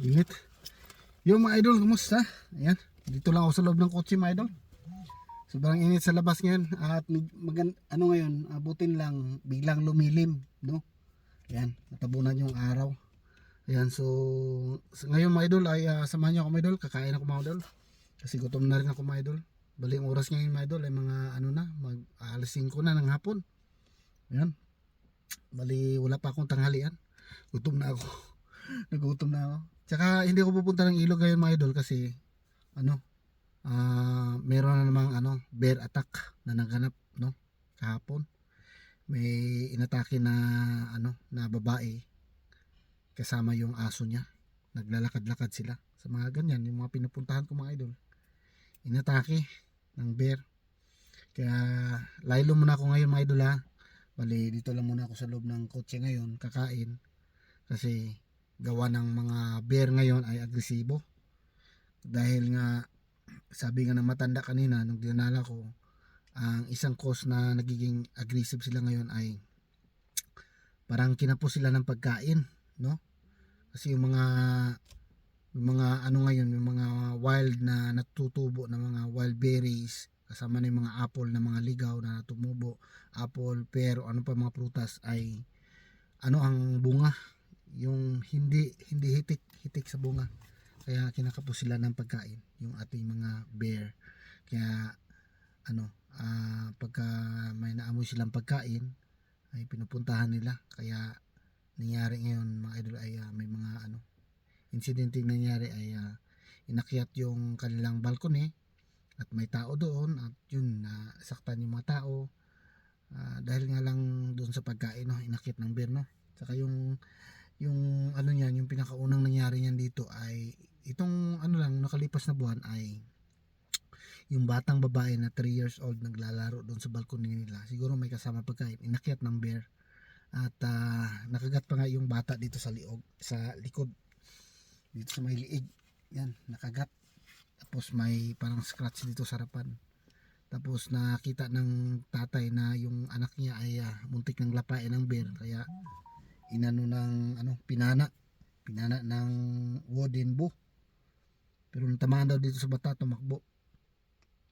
init. Yung mga idol, kumusta? Ayan, dito lang ako sa loob ng kotse mga idol. Sobrang init sa labas ngayon at ano ngayon, abutin lang biglang lumilim, no? Ayan, natabunan yung araw. Ayan, ngayon mga idol ay samahan niyo ako mga idol, kakain ako mga idol. Kasi gutom na rin ako mga idol. Baling oras ngayon mga idol ay mga ano na, alas 5 na ng hapon. Ayan, bali wala pa akong tanghalian. Gutom na ako. Nagutom na ako. Tsaka hindi ako pupunta ng ilog ngayon mga idol kasi ano, meron na namang bear attack na naganap, no? Kahapon. May inatake na na babae kasama yung aso niya. Naglalakad-lakad sila. Sa mga ganyan, yung mga pinupuntahan ko mga idol. Inatake ng bear. Kaya laylo muna ako ngayon mga idol ha. Bali dito lang muna ako sa loob ng kotse ngayon kakain. Kasi gawa ng mga bear ngayon ay agresibo. Dahil nga sabi nga ng matanda kanina nung dinala ko, ang isang cause na nagiging aggressive sila ngayon ay parang kinapos sila ng pagkain, no? Kasi yung mga ano ngayon, yung mga wild na natutubo na mga wild berries, kasama na yung mga apple na mga ligaw na tumubo, apple, pear, ano pa mga prutas ay ang bunga, yung hindi hitik sa bunga. Kaya kinakapos sila ng pagkain yung ating mga bear. Kaya pagka may naamoy silang pagkain ay pinupuntahan nila. Kaya nangyari ngayon mga idol ay may mga insidente nangyari ay inakyat yung kanilang balcony at may tao doon at yun nasaktan yung mga tao dahil nga lang doon sa pagkain, no, inakyat ng bear, no. Saka yung niyan, yung pinakaunang nangyari niyan dito ay itong lang nakalipas na buwan ay yung batang babae na 3 years old naglalaro doon sa balcony nila. Siguro may kasama pagkain, inakyat ng bear at nakagat pa nga yung bata dito sa likod, dito sa may liig. Yan, nakagat. Tapos may parang scratch dito sa harapan. Tapos nakita ng tatay na yung anak niya ay muntik ng lapain ng bear, kaya inano ng pinana ng wooden bow, pero natamaan daw dito sa bata, tumakbo.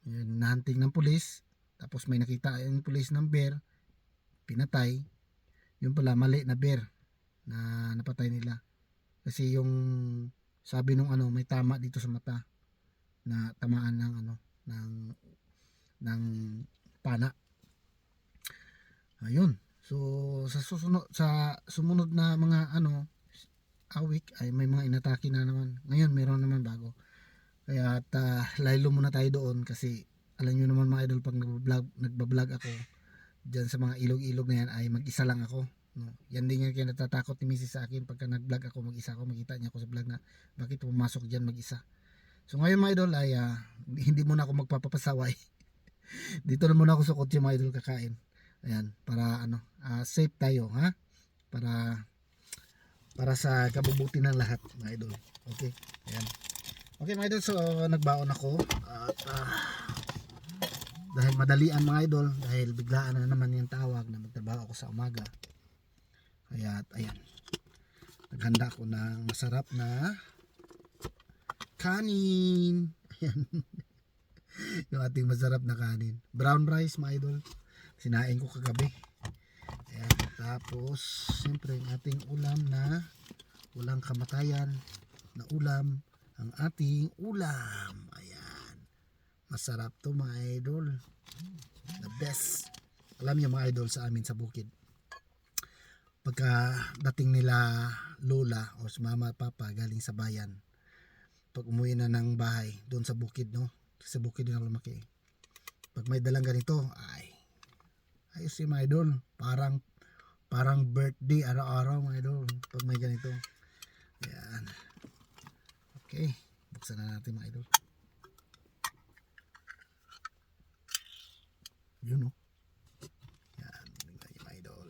Yun, nahanting ng pulis. Tapos may nakita yung pulis ng bear, pinatay. Yun pala mali na bear na napatay nila, kasi yung sabi nung may tama dito sa mata, na tamaan ng pana. Ayun. So sa sumunod na mga awik ay may mga inatake na naman. Ngayon meron naman bago. Kaya laylo muna tayo doon kasi alam niyo naman mga idol, pag nagbablog ako diyan sa mga ilog-ilog na yan ay mag-isa lang ako, no. Yan din yung kaya natatakot ni Mrs. sa akin pagka nag-vlog ako mag-isa ako, makita niya ako sa vlog na bakit pumasok diyan mag-isa. So ngayon mga idol ay hindi muna ako magpapapasaway. Dito na muna ako sa kotse mga idol kakain. Ayan, para safe tayo, ha? Para sa kabubuti ng lahat mga idol. Okay? Ayan. Okay mga idol, so nagbaon ako at dahil madalian mga idol, dahil biglaan na naman yung tawag na magtrabaho ako sa umaga. Kaya ayan, naghanda ako ng masarap na kanin. Ayan. Yung ating masarap na kanin, brown rice mga idol, sinain ko kagabi. Ayan. Tapos siyempre yung ating ulam na walang kamatayan na ulam, ang ating ulam. Ayan, masarap to mga idol, the best. Alam niyo mga idol, sa amin sa bukid, pagka dating nila lola o si mama at papa galing sa bayan, pag umuwi na ng bahay doon sa bukid, no, sa bukid din ako lumaki, pag may dalang ganito ay ayos yung mga idol, parang birthday araw-araw mga idol pag may ganito. Ayan. Okay, buksan na natin mga idol. Yun, no. Yan, yung mga idol.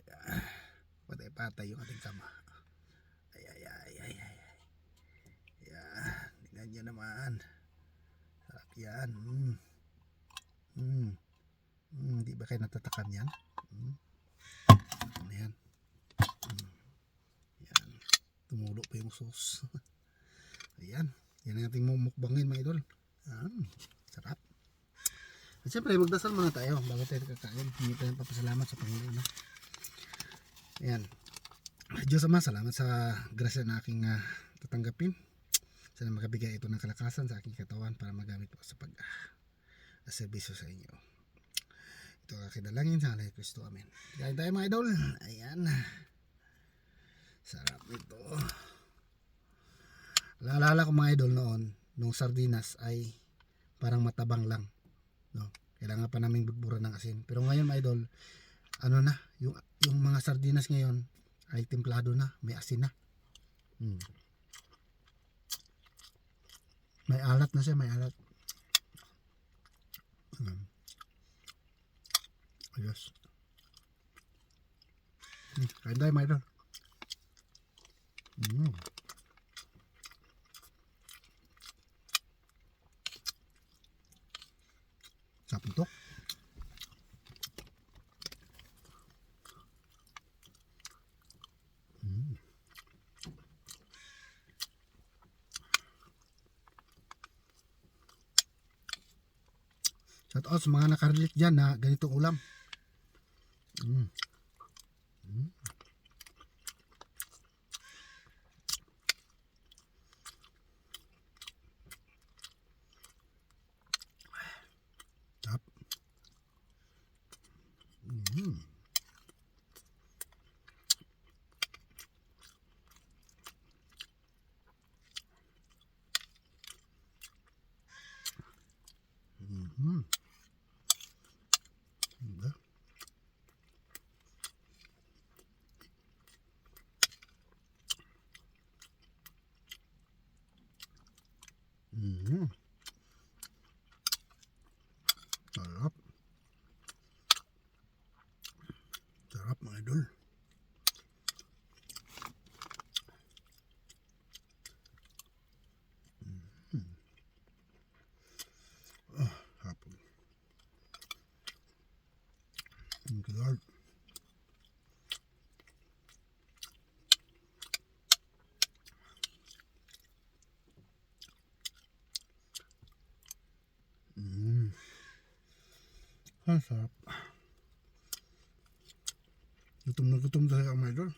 Yan. Patay-patay yung ating kama. Ay. Yan, tingnan nyo naman. Sarap yan. Di ba kayo natatakam yan? Ano yan? pa yung sauce. Ayan. Yan ang ating mumukbangin mga idol. Sarap. At syempre magdasal muna tayo bago tayo kakain. Hindi tayo papasalamat sa Panginoon. Ayan. Diyos Ama, salamat sa grasya na aking tatanggapin. Sana makabigay ito ng kalakasan sa aking katawan para magamit po sa pag-serbisyo sa inyo. Ito ang aking dalangin sa ngalan ni Kristo. Amen. Kain tayo mga idol. Ayan. Sarap ito. Naalala ko mga idol noon, nung sardinas ay parang matabang lang. No? Kailangan pa namin bugburan ng asin. Pero ngayon mga idol, ano na, yung mga sardinas ngayon ay templado na, may asin na. May alat na siya, may alat. Ayos. Kain tayo mga idol. Sarap ito. Shout out sa mga nakarelate dyan na ganitong ulam. Sarap. Diba? Sarap. Sarap mga idol. Hapon. Thank you Lord. Ang sarap. Gutom na gutom talaga mga idol.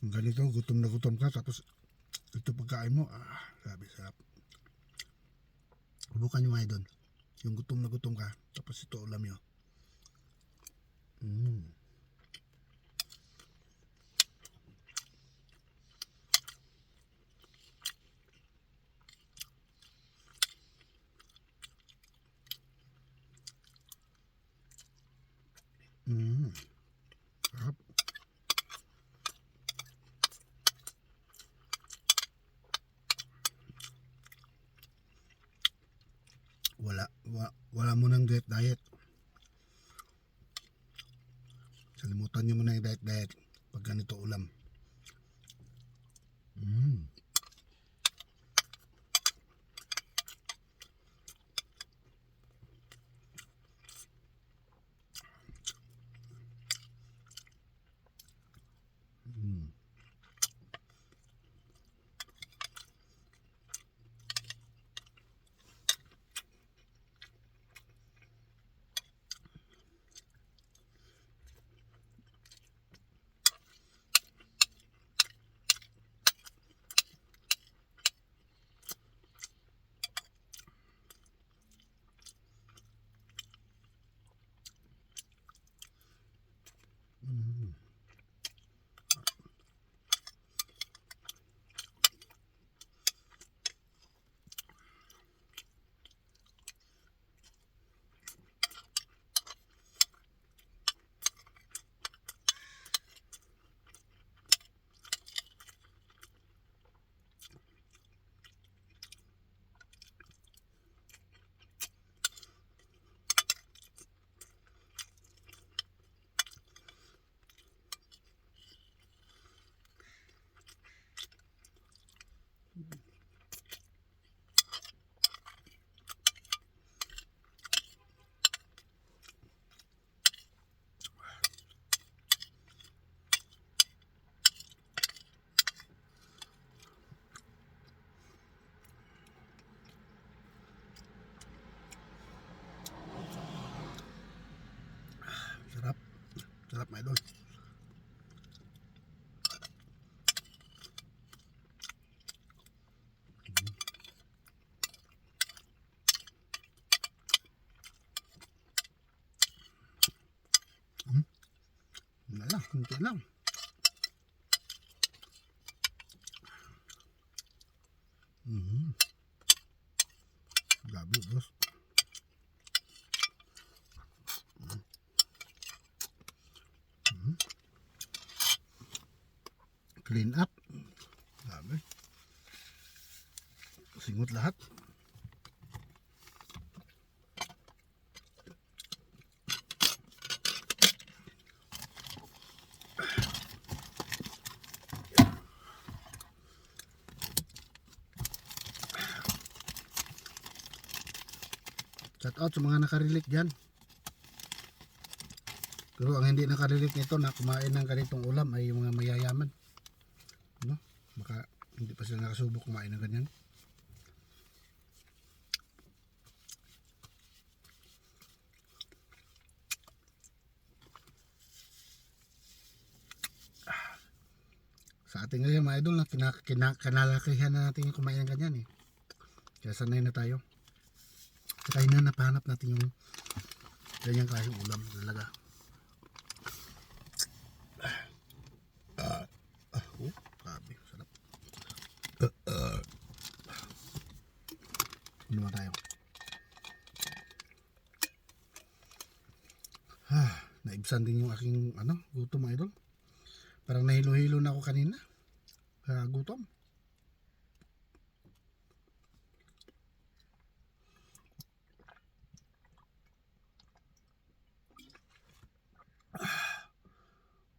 Ganito, gutom na gutom ka tapos ito pagkain mo, sabi sarap. Subukan nyo mga idol. Yung gutom na gutom ka tapos ito ulam nyo. Sarap. Wala mo ng diet. Salimutan nyo muna yung diet pag ganito ulam. Hinti lang. Grabe, boss. Clean up. Grabe. Singot lahat. Shout out sa mga nakarelate dyan. Pero ang hindi nakarelate nito na kumain ng ganitong ulam ay yung mga mayayaman. No? Baka hindi pa sila nakasubok kumain ng ganyan. Sa ating ngayon mga idol, kinalakihan na natin yung kumain ng ganyan eh. Kaya sanay na tayo. Kaya na napahanap natin yung ganyang klaseng ulam talaga. Grabe, sarap. Ano naman tayo? Naibsan din yung aking gutom mga idol. Parang nahilo-hilo na ako kanina. Gutom.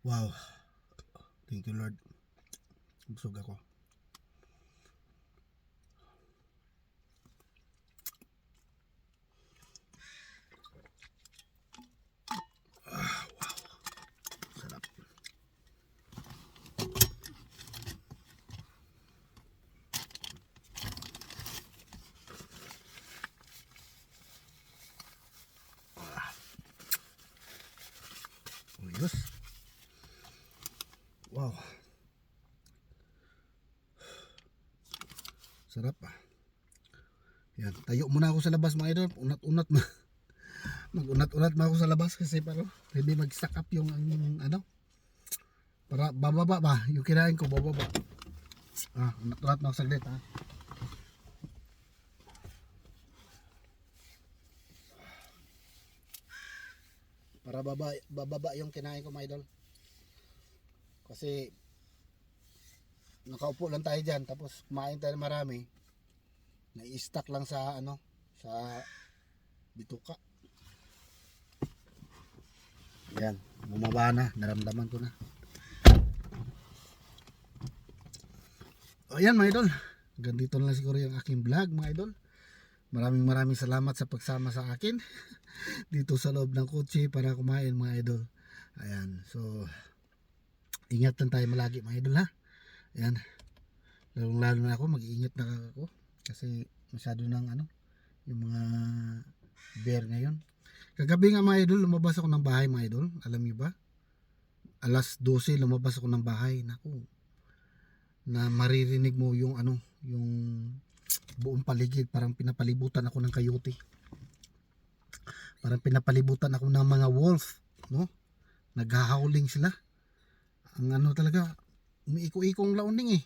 Wow. Thank you Lord. Busog ako. Wow. Sarap. Yes. Wow. Sarap ah. Yan, tayo muna ako sa labas mga idol. Unat-unat mag-unat-unat na ako sa labas kasi parang hindi mag-stack up yung para bababa ba yung kinain ko, bababa. Unat-unat na ako saglit ha. Para bababa yung kinain ko mga idol. Kasi nakaupo lang tayo dyan tapos kumain tayo marami, nai-stack lang sa sa bituka. Yan, bumaba na, naramdaman ko na. Ayan mga idol, ganito na lang siguro yung aking vlog mga idol. Maraming salamat sa pagsama sa akin dito sa loob ng kotse para kumain mga idol. Ayan, so ingat lang tayo malagi mga idol ha. Ayan, lalo na ako, mag-iingat na ako kasi masyado ng yung mga bear ngayon. Kagabi nga mga idol, lumabas ako ng bahay mga idol. Alam niyo ba? Alas 12 lumabas ako ng bahay. Naku, na maririnig mo yung yung buong paligid, parang pinapalibutan ako ng coyote. Parang pinapalibutan ako ng mga wolf, no? Naghahowling sila. Ang talaga, umiiko-ikong launing eh.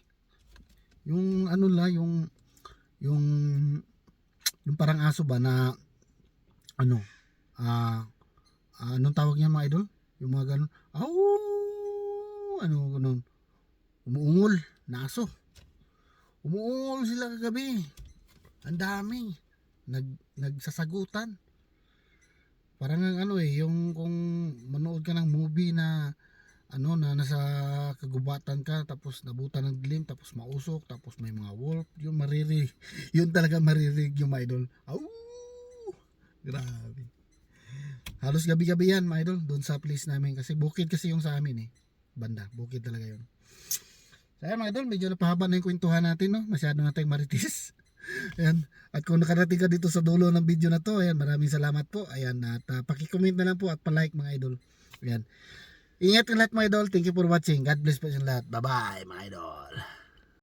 Yung yung parang aso ba na anong tawag niya mga idol? Yung mga ganun. Ganun. Umuungol na aso. Umuungol sila kagabi. Ang dami. Nagsasagutan. Parang yung kung manood ka ng movie na na nasa kagubatan ka tapos nabutan ng dilim tapos mausok tapos may mga wolf, yung maririg. Yun talaga maririg yung mga idol. Grabe. Halos gabi-gabi yan mga idol doon sa place namin kasi bukid kasi yung sa amin eh. Banda, bukid talaga yun. So ayan mga idol, medyo napahaba na yung kwentuhan natin, no? Masyado na tayong maritis. Ayan. At kung nakarating ka dito sa dulo ng video na to, ayan, maraming salamat po. Ayan, at paki-comment na lang po at pa-like mga idol. Ayan. Ingat ka lahat mga idol. Thank you for watching. God bless po sa lahat. Bye-bye mga idol.